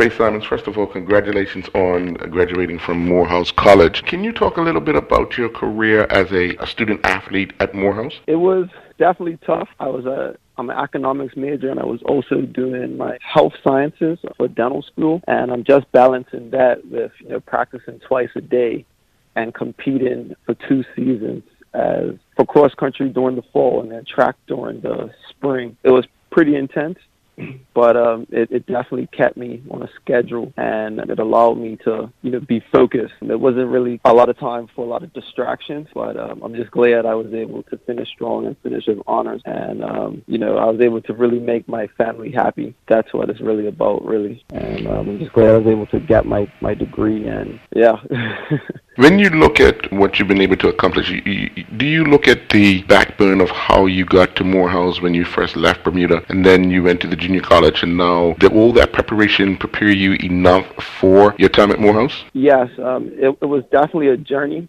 Trey Simons, first of all, congratulations on graduating from Morehouse College. Can you talk a little bit about your career as a student athlete at Morehouse? It was definitely tough. I'm an economics major, and I was also doing my health sciences for dental school, and I'm just balancing that with practicing twice a day and competing for 2 seasons as for cross country during the fall and then track during the spring. It was pretty intense, but it definitely kept me on a schedule, and it allowed me to be focused. There wasn't really a lot of time for a lot of distractions, but I'm just glad I was able to finish strong and finish with honors, and I was able to really make my family happy. That's what it's really about, really, and I'm just glad I was able to get my degree, and yeah. When you look at what you've been able to accomplish, do you look at the backbone of how you got to Morehouse when you first left Bermuda, and then you went to the junior college, and now did all that preparation prepare you enough for your time at Morehouse? Yes, it was definitely a journey.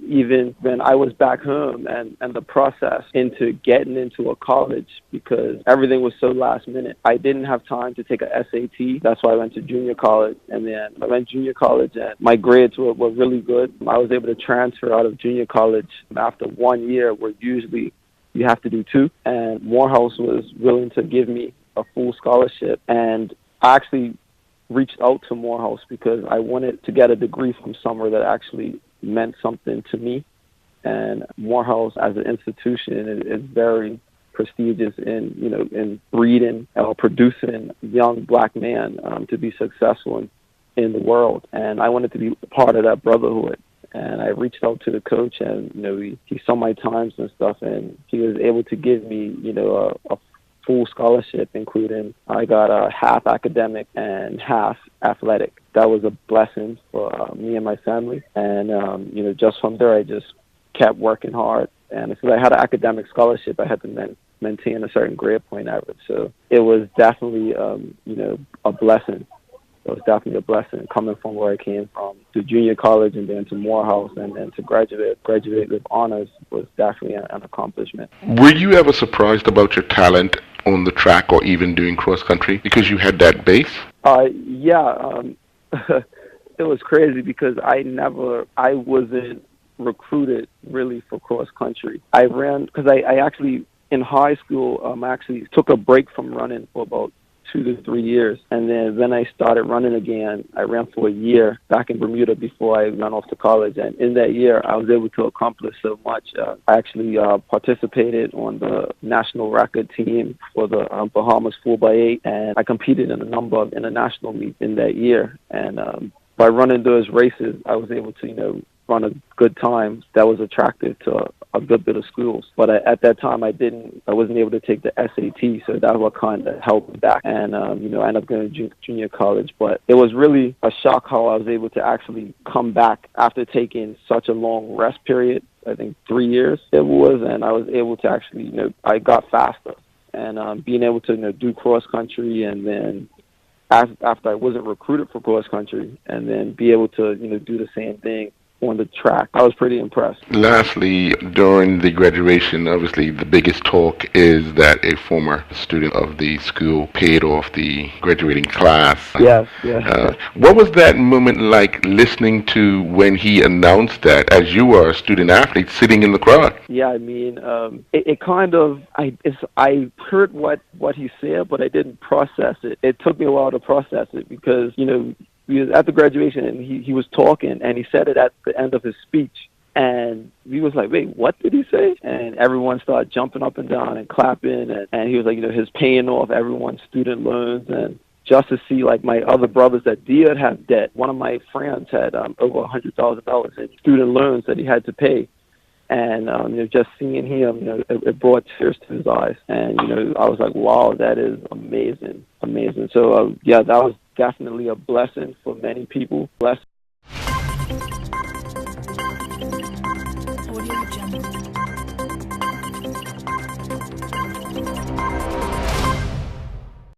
Even when I was back home and the process into getting into a college, because everything was so last minute. I didn't have time to take a SAT. That's why I went to junior college. And then I went to junior college and my grades were really good. I was able to transfer out of junior college after 1 year, where usually you have to do 2. And Morehouse was willing to give me a full scholarship. And I actually reached out to Morehouse because I wanted to get a degree from somewhere that actually meant something to me. And Morehouse as an institution is very prestigious in breeding or producing young black men to be successful in the world. And I wanted to be part of that brotherhood. And I reached out to the coach, and he saw my times and stuff, and he was able to give me a full scholarship, including I got a half academic and half athletic. That was a blessing for me and my family. And, just from there, I just kept working hard. And because I had an academic scholarship, I had to maintain a certain grade point average. So it was definitely, a blessing. It was definitely a blessing coming from where I came from to junior college and then to Morehouse and to graduate with honors was definitely an accomplishment. Were you ever surprised about your talent on the track or even doing cross country because you had that base? Yeah. It was crazy because I wasn't recruited really for cross country. I ran because I actually in high school actually took a break from running for about 2 to 3 years, and then I started running again. I ran for a year back in Bermuda before I went off to college, and in that year I was able to accomplish so much. I actually participated on the national record team for the Bahamas 4x8, and I competed in a number of international meets in that year. And by running those races, I was able to run a good time that was attractive to a good bit of schools. But at that time, I wasn't able to take the SAT, so that was kind of held me back. And, I ended up going to junior college. But it was really a shock how I was able to actually come back after taking such a long rest period. I think 3 years it was, and I was able to actually, I got faster. And being able to, do cross country, and then after I wasn't recruited for cross country, and then be able to, do the same thing on the track. I was pretty impressed. Lastly, during the graduation, obviously the biggest talk is that a former student of the school paid off the graduating class. Yes. What was that moment like, listening to when he announced that, as you were a student athlete sitting in the crowd? Yeah, I mean, it kind of, I heard what he said, but I didn't process it. It took me a while to process it because, we was at the graduation, and he was talking, and he said it at the end of his speech. And we was like, wait, what did he say? And everyone started jumping up and down and clapping. And he was like, his paying off everyone's student loans. And just to see, like, my other brothers that did have debt. One of my friends had over $100,000 in student loans that he had to pay. And just seeing him, it brought tears to his eyes. And, I was like, wow, that is amazing. So, that was definitely a blessing for many people. Blessing.